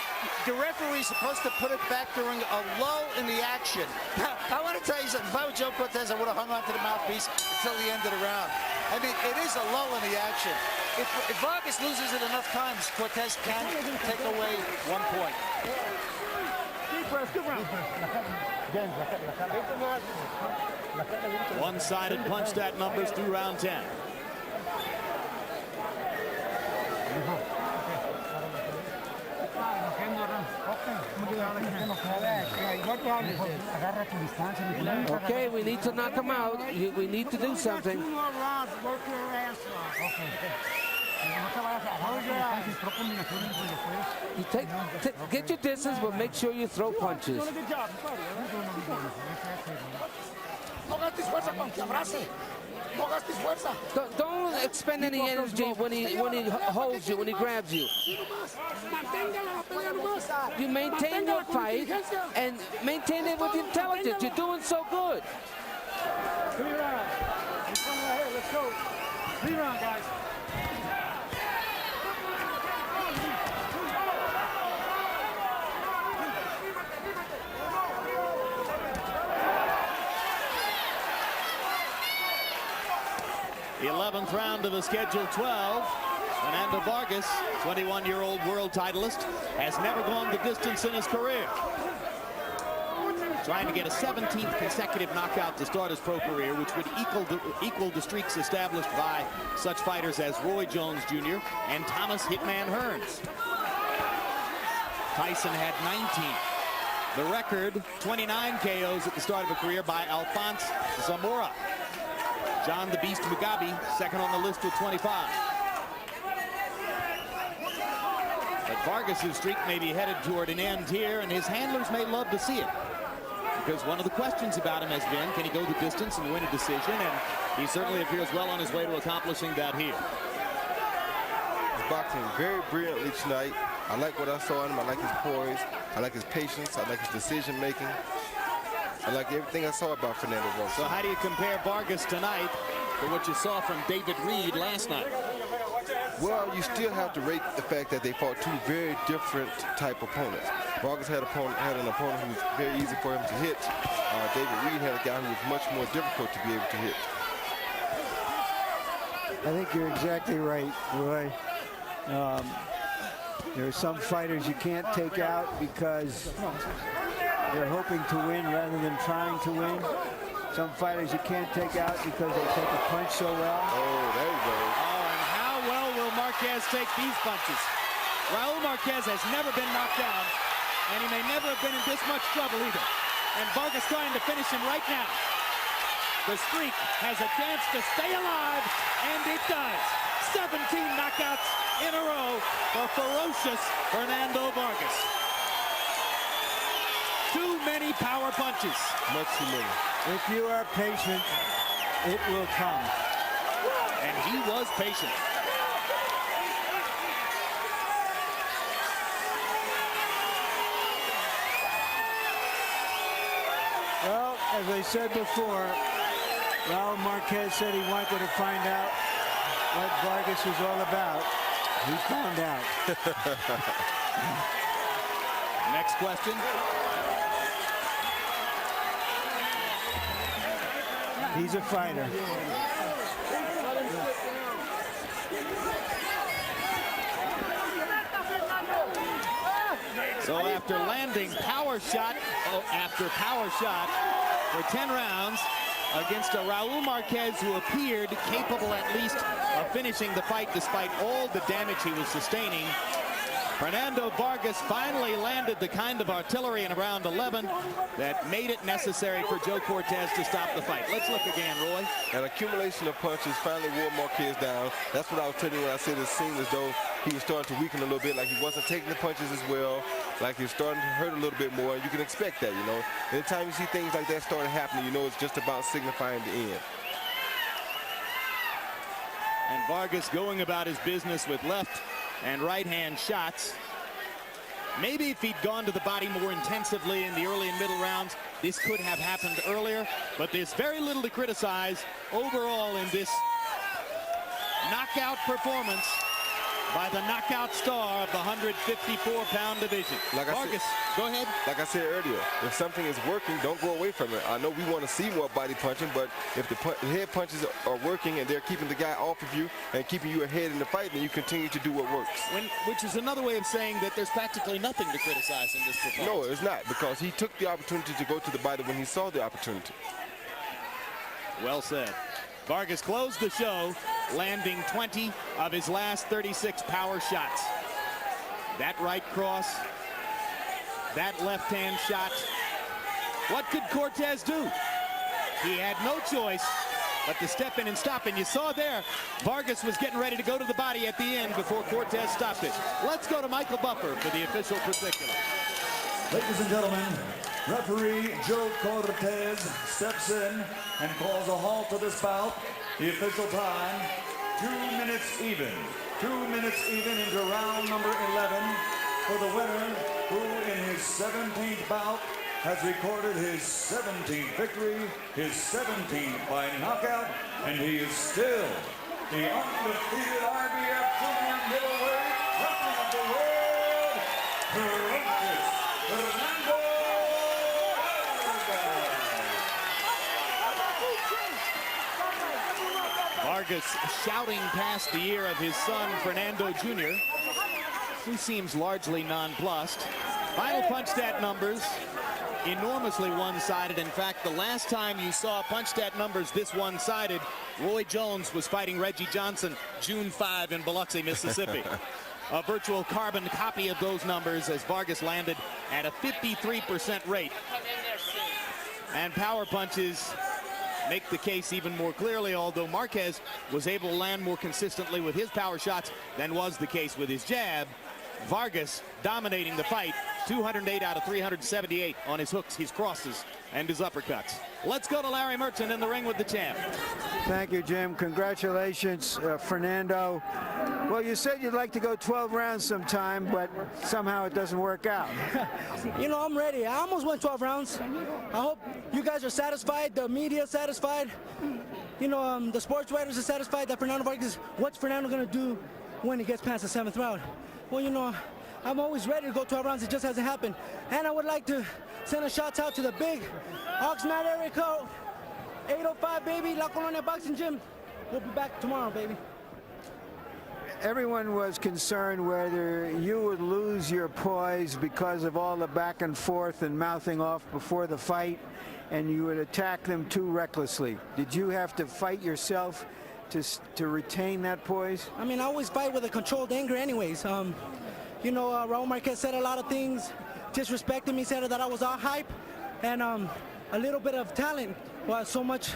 the referee is supposed to put it back during a lull in the action. Now, I want to tell you something. If I were Joe Cortez, I would have hung on to the mouthpiece until the end of the round. I mean, it is a lull in the action. If Vargas loses it enough times, Cortez can take away 1 point. good round. One-sided punch stat numbers through round 10. Okay, we need to knock him out. We need to do something. You get your distance, but make sure you throw punches. Don't expend any energy when he holds you, when he grabs you. You maintain your fight and maintain it with intelligence. You're doing so good. 3 rounds. Let's go. 3 rounds, guys. The 11th round of the scheduled 12. Fernando Vargas, 21-year-old world titleist, has never gone the distance in his career. Trying to get a 17th consecutive knockout to start his pro career, which would equal the streaks established by such fighters as Roy Jones Jr. and Thomas Hitman Hearns. Tyson had 19. The record, 29 KOs at the start of a career by Alphonse Zamora. John the Beast Mugabe, second on the list with 25. But Vargas's streak may be headed toward an end here, and his handlers may love to see it. Because one of the questions about him has been, can he go the distance and win a decision? And he certainly appears well on his way to accomplishing that here. He's boxing very brilliantly tonight. I like what I saw in him. I like his poise. I like his patience. I like his decision making. I like everything I saw about Fernando Vargas. So how do you compare Vargas tonight to what you saw from David Reed last night? Well, you still have to rate the fact that they fought two very different type opponents. Vargas had an opponent who was very easy for him to hit. David Reed had a guy who was much more difficult to be able to hit. I think you're exactly right, Roy. There are some fighters you can't take out because they're hoping to win rather than trying to win. Some fighters you can't take out because they take a punch so well. Oh, there you go. Oh, and how well will Marquez take these punches? Raul Marquez has never been knocked down, and he may never have been in this much trouble either. And Vargas trying to finish him right now. The streak has a chance to stay alive, and it does. 17 knockouts in a row for ferocious Fernando Vargas. Too many power punches. Much too many. If you are patient, it will come. And he was patient. Well, as I said before, Raul Marquez said he wanted to find out what Vargas was all about. He found out. Next question. He's a fighter. So after landing power shot after power shot for 10 rounds against a Raul Marquez who appeared capable at least of finishing the fight despite all the damage he was sustaining, Fernando Vargas finally landed the kind of artillery in round 11 that made it necessary for Joe Cortez to stop the fight. Let's look again, Roy. An accumulation of punches finally wore Marquez down. That's what I was telling you when I said it seemed as though he was starting to weaken a little bit, like he wasn't taking the punches as well, like he was starting to hurt a little bit more. And you can expect that, you know. Anytime you see things like that starting happening, you know it's just about signifying the end. And Vargas going about his business with left and right-hand shots. Maybe if he'd gone to the body more intensively in the early and middle rounds, this could have happened earlier. But there's very little to criticize overall in this knockout performance by the knockout star of the 154-pound division. Vargas, go ahead. Like I said earlier, if something is working, don't go away from it. I know we want to see more body punching, but if the head punches are working and they're keeping the guy off of you and keeping you ahead in the fight, then you continue to do what works. Which is another way of saying that there's practically nothing to criticize in this performance. No, it's not, because he took the opportunity to go to the body when he saw the opportunity. Well said. Vargas closed the show, landing 20 of his last 36 power shots. That right cross, that left-hand shot. What could Cortez do? He had no choice but to step in and stop. And you saw there, Vargas was getting ready to go to the body at the end before Cortez stopped it. Let's go to Michael Buffer for the official particulars. Ladies and gentlemen, referee Joe Cortez steps in and calls a halt to this bout. The official time, 2 minutes even. 2 minutes even into round number 11 for the winner, who in his 17th bout has recorded his 17th victory, his 17th by knockout, and he is still the undefeated IBF Junior Middleweight Champion of the world, Fernando Vargas shouting past the ear of his son, Fernando Jr., who seems largely nonplussed. Final punch stat numbers, enormously one-sided. In fact, the last time you saw punch stat numbers this one-sided, Roy Jones was fighting Reggie Johnson June 5 in Biloxi, Mississippi. A virtual carbon copy of those numbers as Vargas landed at a 53% rate. And power punches make the case even more clearly, although Marquez was able to land more consistently with his power shots than was the case with his jab. Vargas dominating the fight, 208 out of 378 on his hooks, his crosses, and his uppercuts. Let's go to Larry Merchant in the ring with the champ. Thank you, Jim. Congratulations, Fernando. Well, you said you'd like to go 12 rounds sometime, but somehow it doesn't work out. You know, I'm ready. I almost went 12 rounds. I hope you guys are satisfied, the media is satisfied. You know, the sports writers are satisfied that Fernando Vargas, what's Fernando going to do when he gets past the 7th round? Well, you know, I'm always ready to go 12 rounds. It just hasn't happened. And I would like to send a shout out to the big Oxnard area code, 805, baby, La Colonia Boxing Gym. We'll be back tomorrow, baby. Everyone was concerned whether you would lose your poise because of all the back and forth and mouthing off before the fight, and you would attack them too recklessly. Did you have to fight yourself to retain that poise? I mean, I always fight with a controlled anger anyways. You know, Raul Marquez said a lot of things, disrespected me, said that I was all hype, and a little bit of talent. Well, so much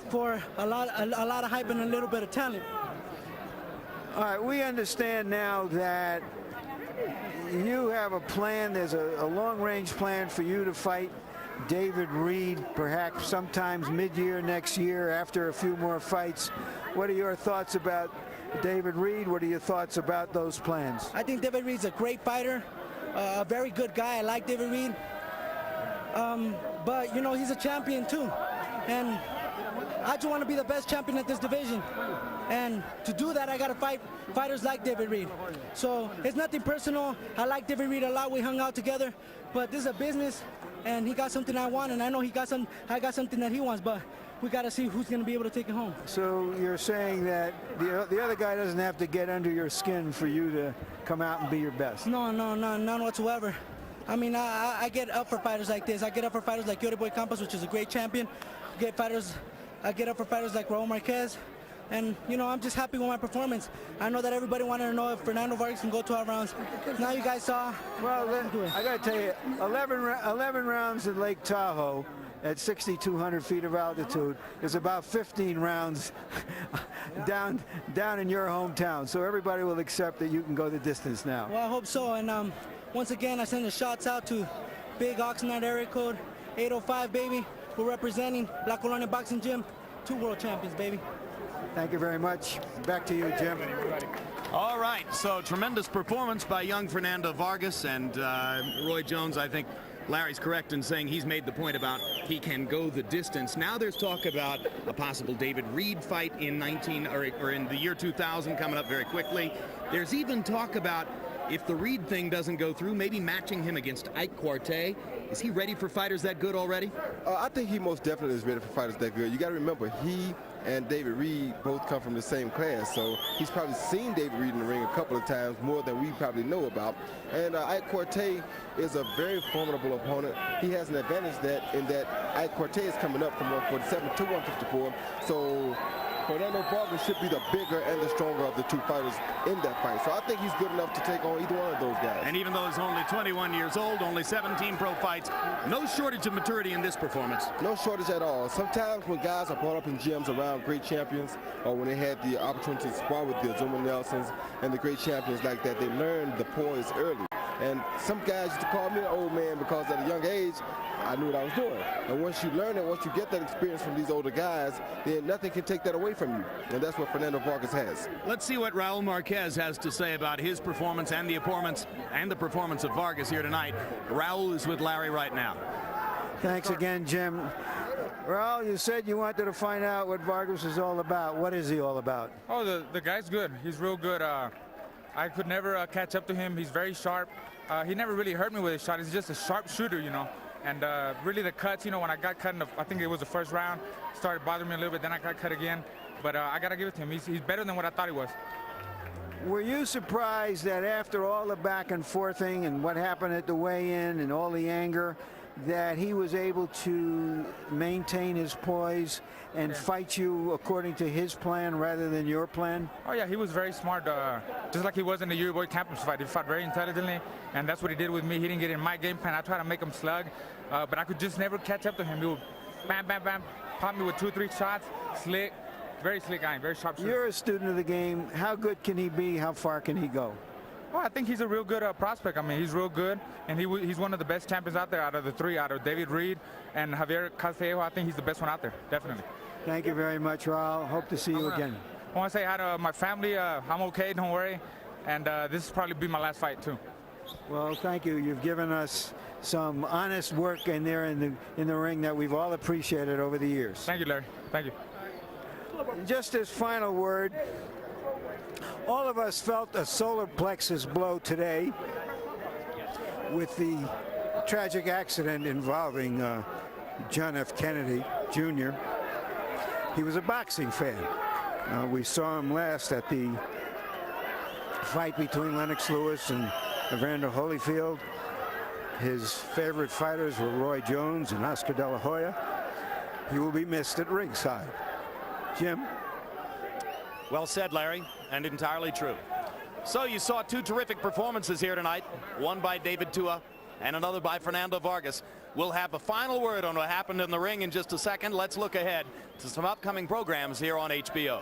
for a lot of hype and a little bit of talent. All right, we understand now that you have a plan. There's a long-range plan for you to fight David Reed, perhaps sometimes mid-year next year after a few more fights. What are your thoughts about David Reed? What are your thoughts about those plans? I think David Reed's a great fighter, a very good guy. I like David Reed. But, you know, he's a champion too. And I just want to be the best champion at this division. And to do that, I got to fight fighters like David Reed. So it's nothing personal. I like David Reed a lot. We hung out together. But this is a business, and he got something I want, and I know I got something that he wants. But we got to see who's going to be able to take it home. So you're saying that the other guy doesn't have to get under your skin for you to come out and be your best? No, none whatsoever. I mean, I get up for fighters like this. I get up for fighters like Yori Boy Campos, which is a great champion. I get up for fighters like Raul Marquez. And, you know, I'm just happy with my performance. I know that everybody wanted to know if Fernando Vargas can go 12 rounds. Now you guys saw. Well, I got to tell you, 11 rounds in Lake Tahoe at 6,200 feet of altitude is about 15 rounds down in your hometown. So everybody will accept that you can go the distance now. Well, I hope so. And once again, I send the shots out to Big Oxnard area code 805, baby. We're representing La Colonia Boxing Gym, 2 world champions, baby. Thank you very much. Back to you, Jim. All right, so tremendous performance by young Fernando Vargas, and Roy Jones, I think, Larry's correct in saying he's made the point about he can go the distance. Now there's talk about a possible David Reed fight in in the year 2000 coming up very quickly. There's even talk about, if the Reed thing doesn't go through, maybe matching him against Ike Cortez. Is he ready for fighters that good already? I think he most definitely is ready for fighters that good. You got to remember, he and David Reed both come from the same class, so he's probably seen David Reed in the ring a couple of times, more than we probably know about. And Ike Cortez is a very formidable opponent. He has an advantage in that Ike Cortez is coming up from 147 to 154, so Fernando Vargas should be the bigger and the stronger of the two fighters in that fight. So I think he's good enough to take on either one of those guys. And even though he's only 21 years old, only 17 pro fights, no shortage of maturity in this performance. No shortage at all. Sometimes when guys are brought up in gyms around great champions, or when they had the opportunity to spar with the Azuma Nelsons and the great champions like that, they learn the poise early. And some guys used to call me an old man because at a young age, I knew what I was doing. And once you learn it, once you get that experience from these older guys, then nothing can take that away from you. And that's what Fernando Vargas has. Let's see what Raul Marquez has to say about his performance and the performance of Vargas here tonight. Raul is with Larry right now. Thanks again, Jim. Raul, you said you wanted to find out what Vargas is all about. What is he all about? Oh, the guy's good. He's real good. I could never catch up to him. He's very sharp. He never really hurt me with his shot. He's just a sharp shooter, you know. And really the cuts, you know, when I got cut in I think it was the first round, started bothering me a little bit. Then I got cut again. But I got to give it to him. He's better than what I thought he was. Were you surprised that after all the back and forthing and what happened at the weigh-in and all the anger, that he was able to maintain his poise and fight you according to his plan rather than your plan? Oh, yeah, he was very smart, just like he was in the Yori Boy Campos fight. He fought very intelligently, and that's what he did with me. He didn't get in my game plan. I tried to make him slug, but I could just never catch up to him. He would bam, bam, bam, pop me with 2-3 shots, slick, very slick guy, very sharp shooter. You're a student of the game. How good can he be? How far can he go? Well, I think he's a real good prospect. I mean, he's real good, and he's one of the best champions out there out of the three, out of David Reed and Javier Castello. I think he's the best one out there, definitely. Thank you very much, Raul. Hope to see you again. I want to say hi to my family. I'm okay, don't worry. And this will probably be my last fight, too. Well, thank you. You've given us some honest work in there in the ring that we've all appreciated over the years. Thank you, Larry. Thank you. Just as final word, all of us felt a solar plexus blow today with the tragic accident involving John F. Kennedy, Jr. He was a boxing fan. We saw him last at the fight between Lennox Lewis and Evander Holyfield. His favorite fighters were Roy Jones and Oscar De La Hoya. He will be missed at ringside. Jim? Well said, Larry, and entirely true. So you saw two terrific performances here tonight, one by David Tua and another by Fernando Vargas. We'll have a final word on what happened in the ring in just a second. Let's look ahead to some upcoming programs here on HBO.